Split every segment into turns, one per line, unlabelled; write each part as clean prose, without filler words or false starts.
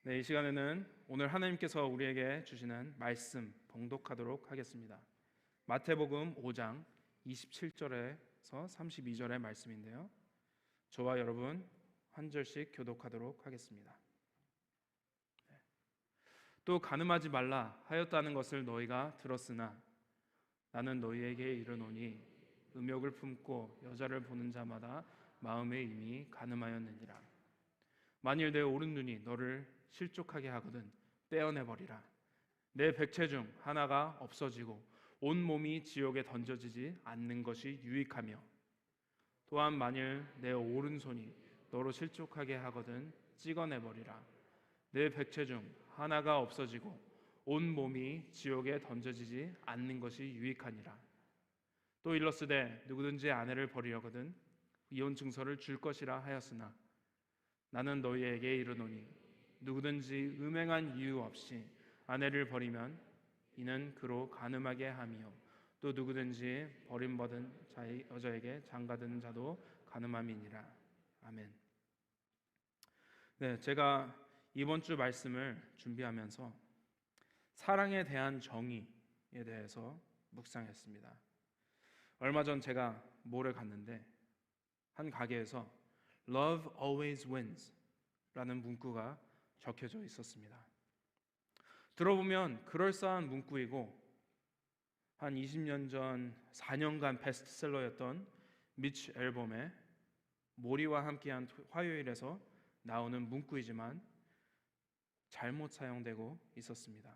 네, 이 시간에는 오늘 하나님께서 우리에게 주시는 말씀 봉독하도록 하겠습니다. 마태복음 5장 27절에서 32절의 말씀인데요. 저와 여러분 한 절씩 교독하도록 하겠습니다. 또 간음하지 말라 하였다는 것을 너희가 들었으나 나는 너희에게 이르노니 음욕을 품고 여자를 보는 자마다 마음에 이미 간음하였느니라. 만일 내 오른 눈이 너를 실족하게 하거든 떼어내버리라. 내 백체 중 하나가 없어지고 온 몸이 지옥에 던져지지 않는 것이 유익하며, 또한 만일 내 오른손이 너로 실족하게 하거든 찍어내버리라. 내 백체 중 하나가 없어지고 온 몸이 지옥에 던져지지 않는 것이 유익하니라. 또 일러스되 누구든지 아내를 버리려거든 이혼 증서를 줄 것이라 하였으나 나는 너희에게 이르노니 누구든지 음행한 이유 없이 아내를 버리면 이는 그로 간음하게 함이요 또 누구든지 버림받은 자의 여자에게 장가든 자도 간음함이니라. 아멘. 네, 제가 이번 주 말씀을 준비하면서 사랑에 대한 정의에 대해서 묵상했습니다. 얼마 전 제가 몰에 갔는데 한 가게에서 Love always wins 라는 문구가 적혀져 있었습니다. 들어보면 그럴싸한 문구이고 한 20년 전 4년간 베스트셀러였던 미치 앨범의 모리와 함께한 화요일에서 나오는 문구이지만 잘못 사용되고 있었습니다.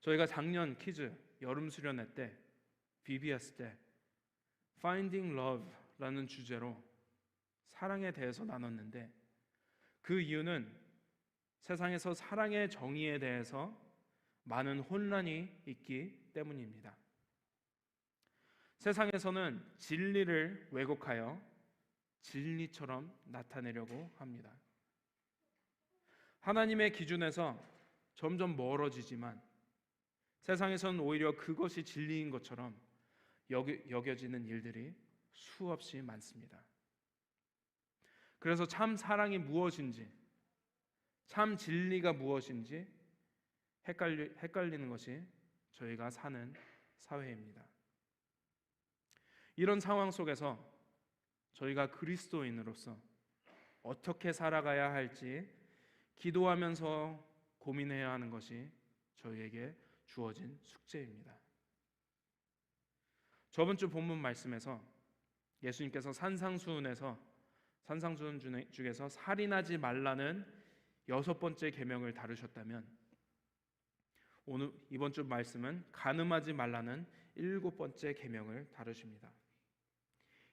저희가 작년 키즈 여름 수련회 때 BBS 때 Finding Love라는 주제로 사랑에 대해서 나눴는데, 그 이유는 세상에서 사랑의 정의에 대해서 많은 혼란이 있기 때문입니다. 세상에서는 진리를 왜곡하여 진리처럼 나타내려고 합니다. 하나님의 기준에서 점점 멀어지지만 세상에서는 오히려 그것이 진리인 것처럼 여겨지는 일들이 수없이 많습니다. 그래서 참 사랑이 무엇인지, 참 진리가 무엇인지 헷갈리는 것이 저희가 사는 사회입니다. 이런 상황 속에서 저희가 그리스도인으로서 어떻게 살아가야 할지 기도하면서 고민해야 하는 것이 저희에게 주어진 숙제입니다. 저번 주 본문 말씀에서 예수님께서 산상수훈 중에서 살인하지 말라는 6번째 계명을 다루셨다면, 오늘 이번 주 말씀은 간음하지 말라는 7번째 계명을 다루십니다.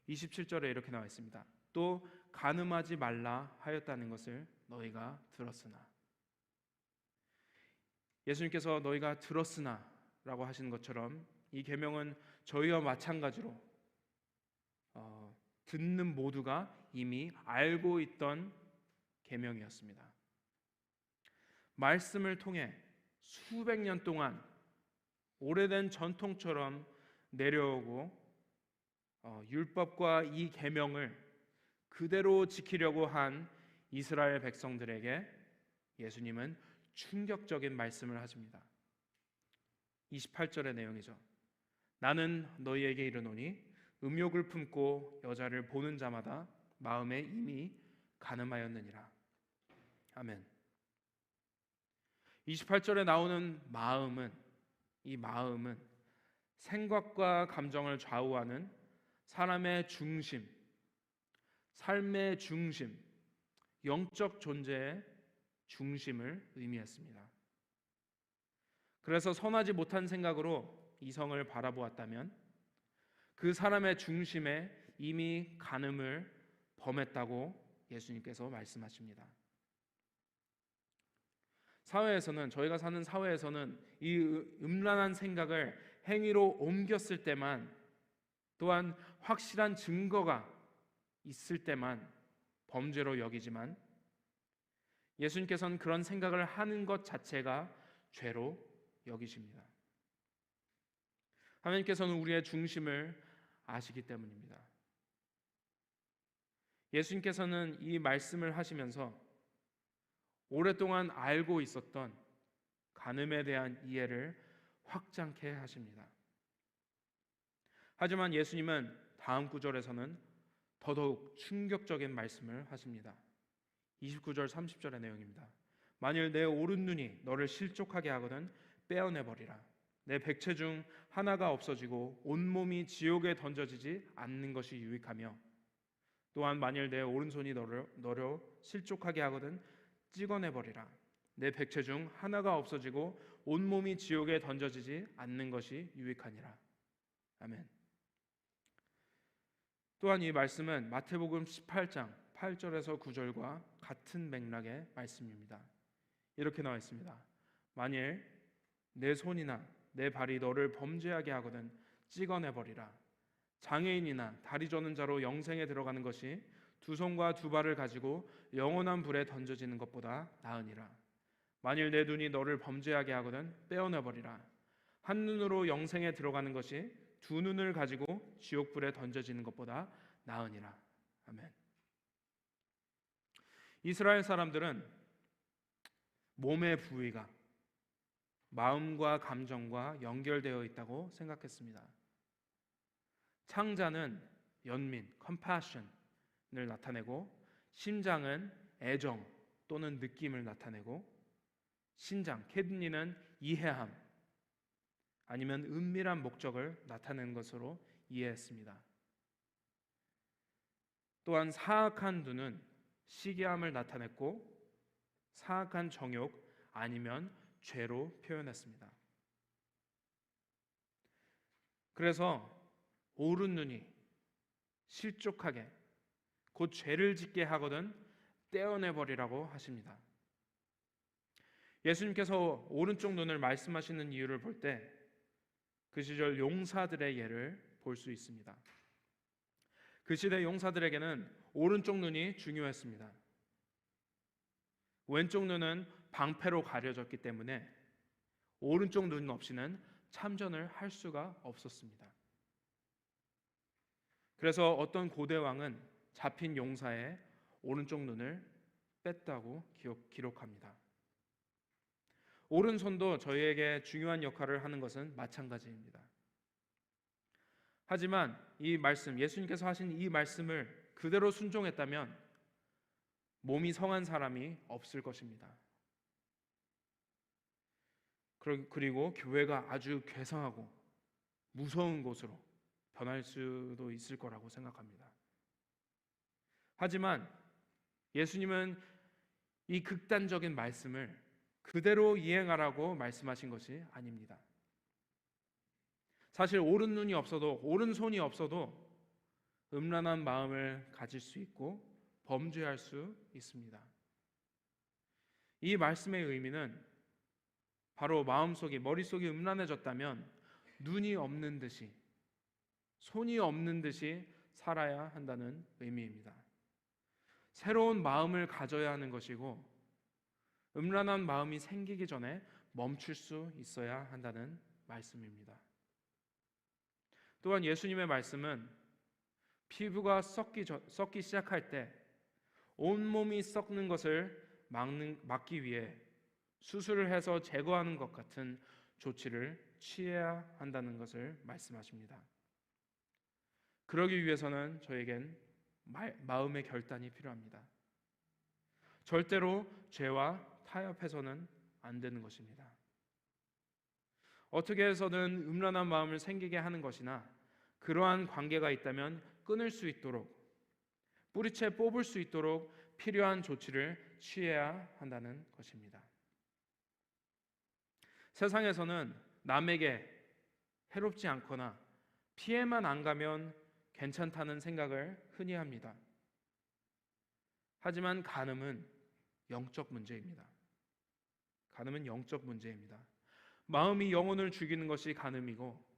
27절에 이렇게 나와 있습니다. 또 간음하지 말라 하였다는 것을 너희가 들었으나. 예수님께서 너희가 들었으나 라고 하시는 것처럼 이 계명은 저희와 마찬가지로 듣는 모두가 이미 알고 있던 계명이었습니다. 말씀을 통해 수백 년 동안 오래된 전통처럼 내려오고 율법과 이 계명을 그대로 지키려고 한 이스라엘 백성들에게 예수님은 충격적인 말씀을 하십니다. 28절의 내용이죠. 나는 너희에게 이르노니 음욕을 품고 여자를 보는 자마다 마음에 이미 간음하였느니라. 아멘. 28절에 나오는 이 마음은 생각과 감정을 좌우하는 사람의 중심, 삶의 중심, 영적 존재의 중심을 의미했습니다. 그래서 선하지 못한 생각으로 이성을 바라보았다면 그 사람의 중심에 이미 간음을 범했다고 예수님께서 말씀하십니다. 저희가 사는 사회에서는 이 음란한 생각을 행위로 옮겼을 때만, 또한 확실한 증거가 있을 때만 범죄로 여기지만, 예수님께서는 그런 생각을 하는 것 자체가 죄로 여기십니다. 하나님께서는 우리의 중심을 아시기 때문입니다. 예수님께서는 이 말씀을 하시면서 오랫동안 알고 있었던 간음에 대한 이해를 확장케 하십니다. 하지만 예수님은 다음 구절에서는 더더욱 충격적인 말씀을 하십니다. 29절 30절의 내용입니다. 만일 내 오른 눈이 너를 실족하게 하거든 빼어내버리라. 내 백체 중 하나가 없어지고 온몸이 지옥에 던져지지 않는 것이 유익하며, 또한 만일 내 오른손이 너를 실족하게 하거든 찍어내버리라. 내 백체 중 하나가 없어지고 온몸이 지옥에 던져지지 않는 것이 유익하니라. 아멘. 또한 이 말씀은 마태복음 18장 8절에서 9절과 같은 맥락의 말씀입니다. 이렇게 나와 있습니다. 만일 내 손이나 내 발이 너를 범죄하게 하거든 찍어내버리라. 장애인이나 다리 저는 자로 영생에 들어가는 것이 두 손과 두 발을 가지고 영원한 불에 던져지는 것보다 나으니라. 만일 내 눈이 너를 범죄하게 하거든 빼어내버리라. 한 눈으로 영생에 들어가는 것이 두 눈을 가지고 지옥불에 던져지는 것보다 나으니라. 아멘. 이스라엘 사람들은 몸의 부위가 마음과 감정과 연결되어 있다고 생각했습니다. 창자는 연민, compassion을 나타내고, 심장은 애정 또는 느낌을 나타내고, 신장, 키드니는 이해함 아니면 은밀한 목적을 나타내는 것으로 이해했습니다. 또한 사악한 눈은 시기함을 나타냈고, 사악한 정욕 아니면 죄로 표현했습니다. 그래서 오른 눈이 실족하게 곧 죄를 짓게 하거든 떼어내버리라고 하십니다. 예수님께서 오른쪽 눈을 말씀하시는 이유를 볼 때 그 시절 용사들의 예를 볼 수 있습니다. 그 시대 용사들에게는 오른쪽 눈이 중요했습니다. 왼쪽 눈은 방패로 가려졌기 때문에 오른쪽 눈 없이는 참전을 할 수가 없었습니다. 그래서 어떤 고대 왕은 잡힌 용사의 오른쪽 눈을 뺐다고 기록합니다. 오른손도 저희에게 중요한 역할을 하는 것은 마찬가지입니다. 하지만 이 말씀, 예수님께서 하신 이 말씀을 그대로 순종했다면 몸이 성한 사람이 없을 것입니다. 그리고 교회가 아주 괴상하고 무서운 곳으로 변할 수도 있을 거라고 생각합니다. 하지만 예수님은 이 극단적인 말씀을 그대로 이행하라고 말씀하신 것이 아닙니다. 사실 오른 눈이 없어도, 오른손이 없어도 음란한 마음을 가질 수 있고 범죄할 수 있습니다. 이 말씀의 의미는 바로 마음속이, 머릿속이 음란해졌다면 눈이 없는 듯이, 손이 없는 듯이 살아야 한다는 의미입니다. 새로운 마음을 가져야 하는 것이고, 음란한 마음이 생기기 전에 멈출 수 있어야 한다는 말씀입니다. 또한 예수님의 말씀은 피부가 썩기 시작할 때 온몸이 썩는 것을 막기 위해 수술을 해서 제거하는 것 같은 조치를 취해야 한다는 것을 말씀하십니다. 그러기 위해서는 저에겐 마음의 결단이 필요합니다. 절대로 죄와 타협해서는 안 되는 것입니다. 어떻게 해서든 음란한 마음을 생기게 하는 것이나 그러한 관계가 있다면 끊을 수 있도록, 뿌리채 뽑을 수 있도록 필요한 조치를 취해야 한다는 것입니다. 세상에서는 남에게 해롭지 않거나 피해만 안 가면 괜찮다는 생각을 흔히 합니다. 하지만 간음은 영적 문제입니다. 간음은 영적 문제입니다. 마음이 영혼을 죽이는 것이 간음이고,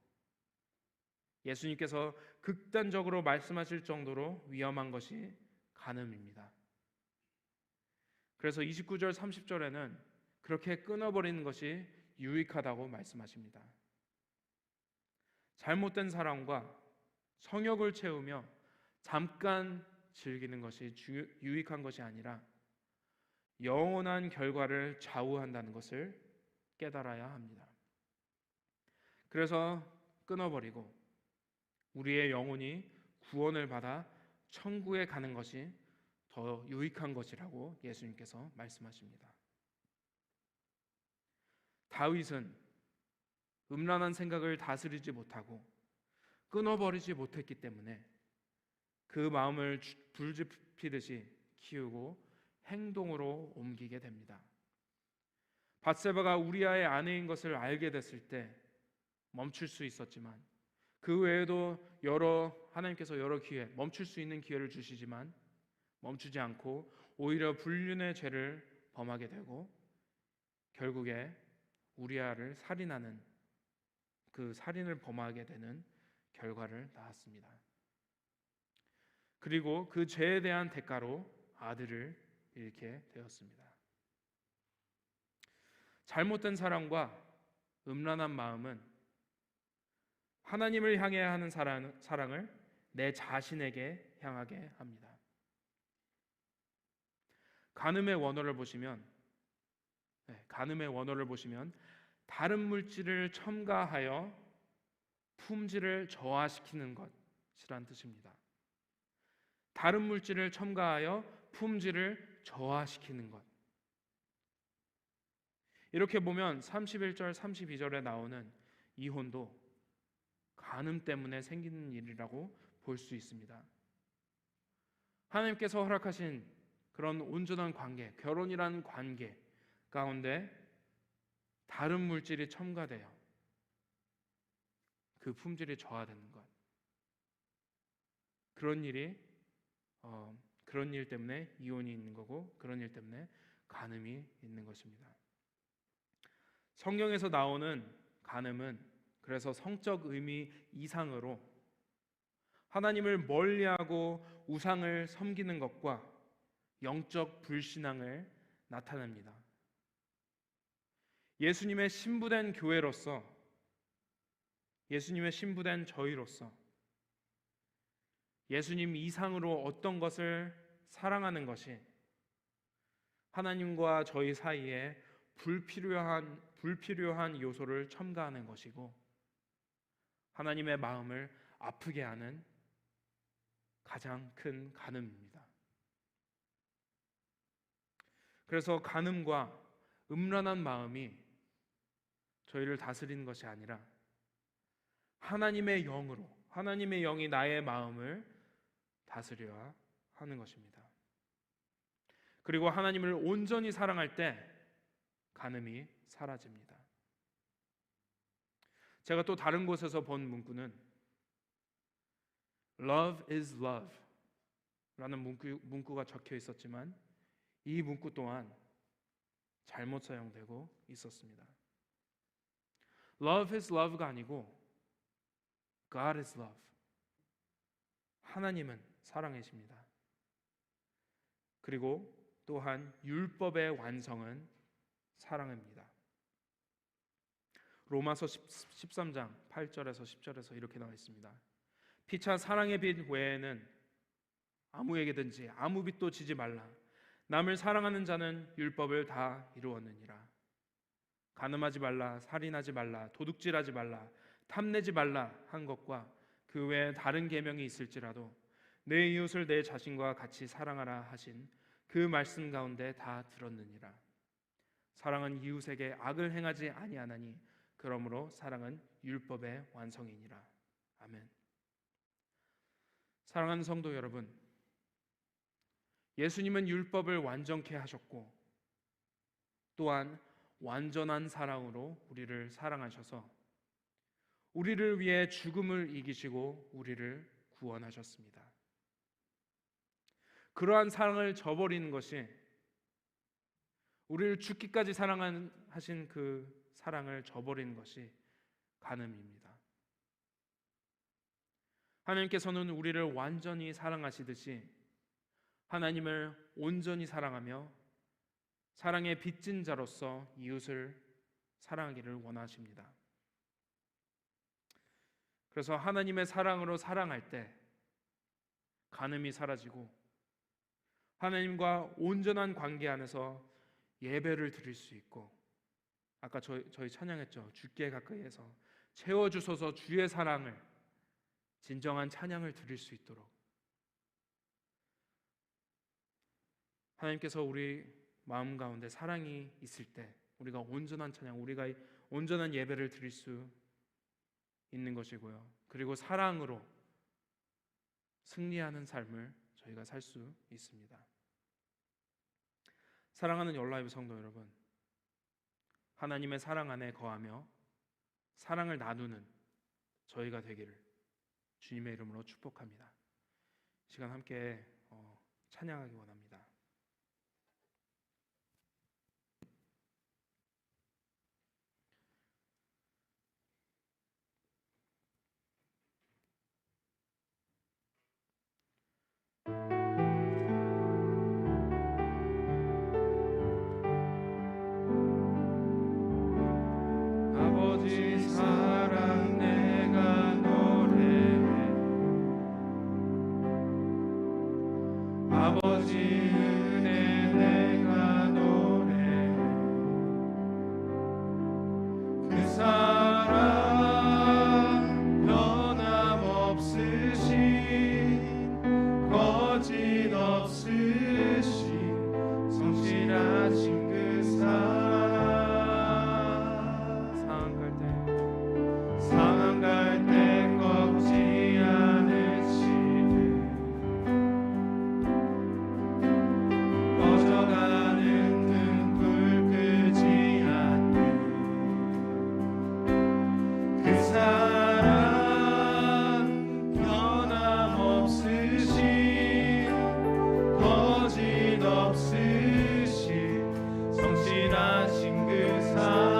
예수님께서 극단적으로 말씀하실 정도로 위험한 것이 간음입니다. 그래서 29절 30절에는 그렇게 끊어버리는 것이 유익하다고 말씀하십니다. 잘못된 사랑과 성욕을 채우며 잠깐 즐기는 것이 유익한 것이 아니라 영원한 결과를 좌우한다는 것을 깨달아야 합니다. 그래서 끊어버리고 우리의 영혼이 구원을 받아 천국에 가는 것이 더 유익한 것이라고 예수님께서 말씀하십니다. 다윗은 음란한 생각을 다스리지 못하고 끊어버리지 못했기 때문에 그 마음을 불지피듯이 키우고 행동으로 옮기게 됩니다. 밧세바가 우리아의 아내인 것을 알게 됐을 때 멈출 수 있었지만 그 외에도 하나님께서 여러 기회, 멈출 수 있는 기회를 주시지만 멈추지 않고 오히려 불륜의 죄를 범하게 되고 결국에 우리아를 살인하는 그 살인을 범하게 되는 결과를 낳았습니다. 그리고 그 죄에 대한 대가로 아들을 잃게 되었습니다. 잘못된 사랑과 음란한 마음은 하나님을 향해 하는 사랑을 내 자신에게 향하게 합니다. 간음의 원어를 보시면 다른 물질을 첨가하여 품질을 저하시키는 것이란 뜻입니다. 다른 물질을 첨가하여 품질을 저하시키는 것. 이렇게 보면 31절, 32절에 나오는 이혼도 간음 때문에 생기는 일이라고 볼 수 있습니다. 하나님께서 허락하신 그런 온전한 관계, 결혼이라는 관계 가운데 다른 물질이 첨가되어 그 품질이 저하되는 것. 그런 일 때문에 이혼이 있는 거고 그런 일 때문에 간음이 있는 것입니다. 성경에서 나오는 간음은 그래서 성적 의미 이상으로 하나님을 멀리하고 우상을 섬기는 것과 영적 불신앙을 나타냅니다. 예수님의 신부된 교회로서, 예수님의 신부된 저희로서 예수님 이상으로 어떤 것을 사랑하는 것이 하나님과 저희 사이에 불필요한 요소를 첨가하는 것이고 하나님의 마음을 아프게 하는 가장 큰 간음입니다. 그래서 간음과 음란한 마음이 저희를 다스리는 것이 아니라 하나님의 영으로, 하나님의 영이 나의 마음을 다스려야 하는 것입니다. 그리고 하나님을 온전히 사랑할 때 간음이 사라집니다. 제가 또 다른 곳에서 본 문구는 Love is love 라는 문구가 적혀 있었지만 이 문구 또한 잘못 사용되고 있었습니다. Love is love가 아니고 God is love. 하나님은 사랑이십니다. 그리고 또한 율법의 완성은 사랑입니다. 로마서 13장 8절에서 10절에서 이렇게 나와 있습니다. 피차 사랑의 빚 외에는 아무에게든지 아무 빚도 지지 말라. 남을 사랑하는 자는 율법을 다 이루었느니라. 간음하지 말라, 살인하지 말라, 도둑질하지 말라, 탐내지 말라 한 것과 그 외에 다른 계명이 있을지라도 내 이웃을 내 자신과 같이 사랑하라 하신 그 말씀 가운데 다 들었느니라. 사랑은 이웃에게 악을 행하지 아니하나니 그러므로 사랑은 율법의 완성이니라. 아멘. 사랑하는 성도 여러분, 예수님은 율법을 완전케 하셨고 또한 완전한 사랑으로 우리를 사랑하셔서 우리를 위해 죽음을 이기시고 우리를 구원하셨습니다. 그러한 사랑을 저버리는 것이 우리를 죽기까지 사랑하신 그 사랑을 저버리는 것이 간음입니다. 하나님께서는 우리를 완전히 사랑하시듯이 하나님을 온전히 사랑하며 사랑의 빚진 자로서 이웃을 사랑하기를 원하십니다. 그래서 하나님의 사랑으로 사랑할 때 간음이 사라지고 하나님과 온전한 관계 안에서 예배를 드릴 수 있고, 아까 저희 찬양했죠. 주께 가까이에서 채워주소서 주의 사랑을, 진정한 찬양을 드릴 수 있도록 하나님께서 우리 마음 가운데 사랑이 있을 때 우리가 온전한 찬양, 우리가 온전한 예배를 드릴 수 있는 것이고요. 그리고 사랑으로 승리하는 삶을 저희가 살 수 있습니다. 사랑하는 열라이브 성도 여러분, 하나님의 사랑 안에 거하며 사랑을 나누는 저희가 되기를 주님의 이름으로 축복합니다. 시간 함께 찬양하기 원합니다. 아버지 사랑 내가 노래해, 아버지 은혜 내가 노래해. 그 사랑 변함없으신 거짓 없으신 성실하신 그 사랑, 상한 갈 때 꺾지 않으시네, 꺼져가는 등불 끄지 않네. 그 사랑 변함없으신 거짓 없으신 성실하신 그 사랑,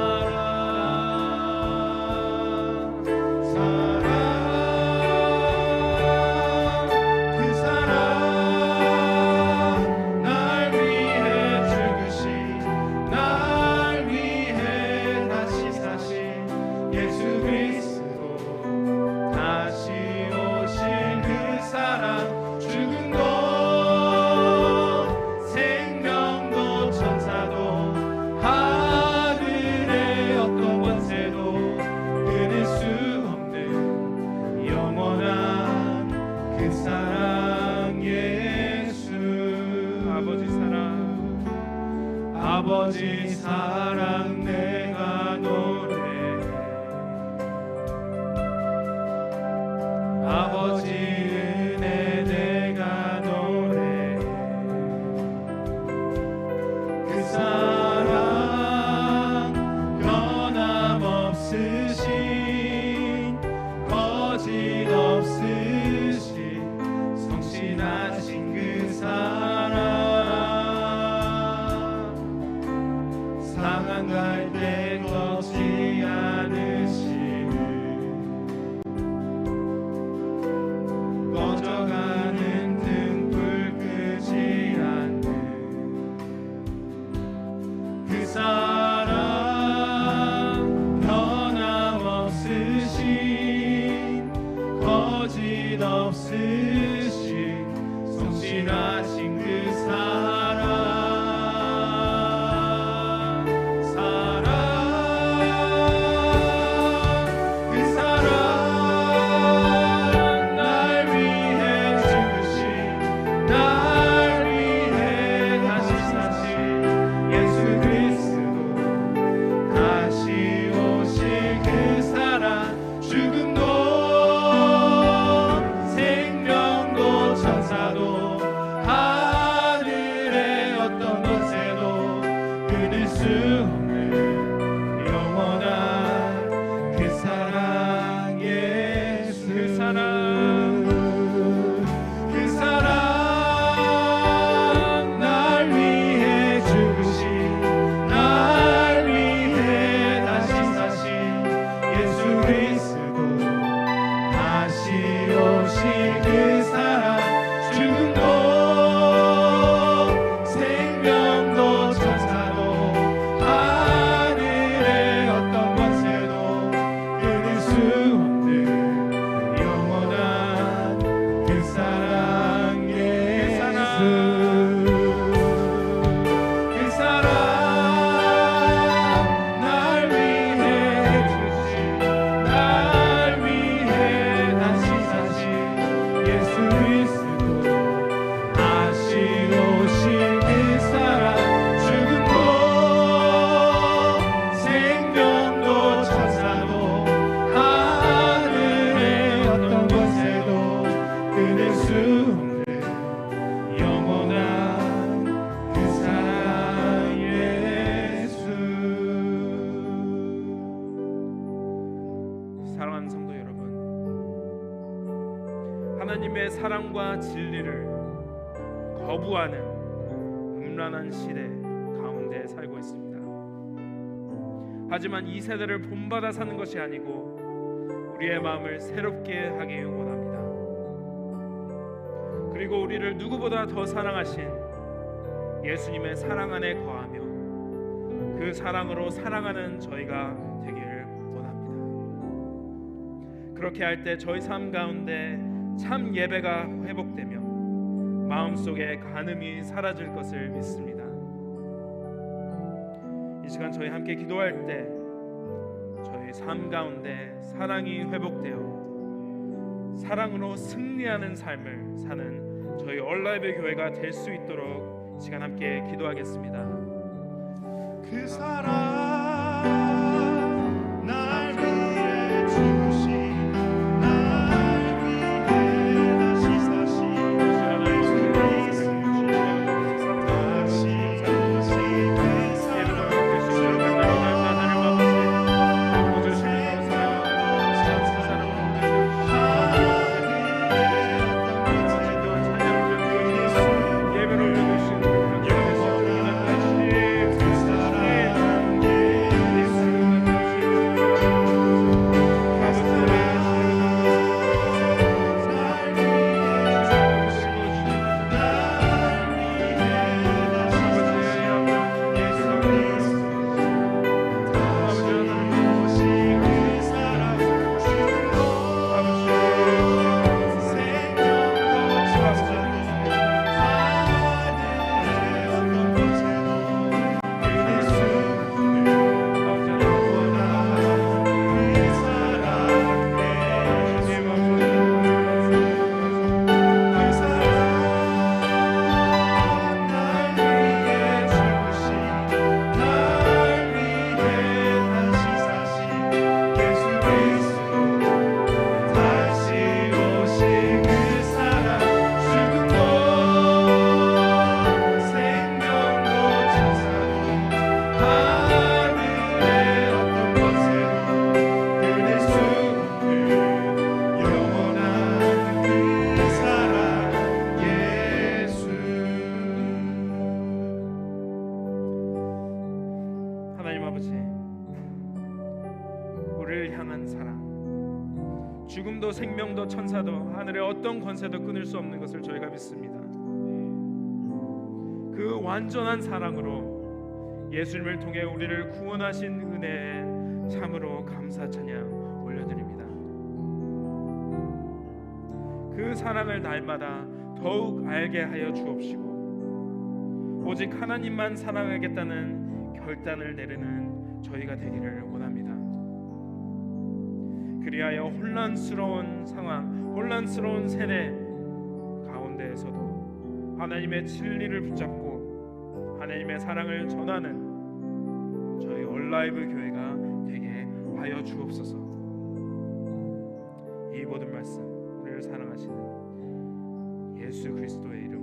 아버지 사랑 내가 노래해, 아버지 은혜 내가 노래해. 그 사랑 변함없으신 거짓 없으신 성실하신 그 사랑, 상한 갈 때 하나님의 사랑과 진리를 거부하는 음란한 시대 가운데 살고 있습니다. 하지만 이 세대를 본받아 사는 것이 아니고 우리의 마음을 새롭게 하기 원합니다. 그리고 우리를 누구보다 더 사랑하신 예수님의 사랑 안에 거하며 그 사랑으로 사랑하는 저희가 되기를 원합니다. 그렇게 할 때 저희 삶 가운데 참 예배가 회복되며 마음속에 간음이 사라질 것을 믿습니다. 이 시간 저희 함께 기도할 때 저희 삶 가운데 사랑이 회복되어 사랑으로 승리하는 삶을 사는 저희 얼라이브 교회가 될 수 있도록 시간 함께 기도하겠습니다.
그 사랑 날 위해 주신 날 위해 다시 다시
죽음도 생명도 천사도 하늘의 어떤 권세도 끊을 수 없는 것을 저희가 믿습니다. 그 완전한 사랑으로 예수님을 통해 우리를 구원하신 은혜에 참으로 감사 찬양 올려드립니다. 그 사랑을 날마다 더욱 알게 하여 주옵시고 오직 하나님만 사랑하겠다는 결단을 내리는 저희가 되기를 원합니다. 그리하여 혼란스러운 상황, 혼란스러운 세대 가운데에서도 하나님의 진리를 붙잡고 하나님의 사랑을 전하는 저희 얼라이브 교회가 되게 하여 주옵소서. 이 모든 말씀 우리를 사랑하시는 예수 그리스도의 이름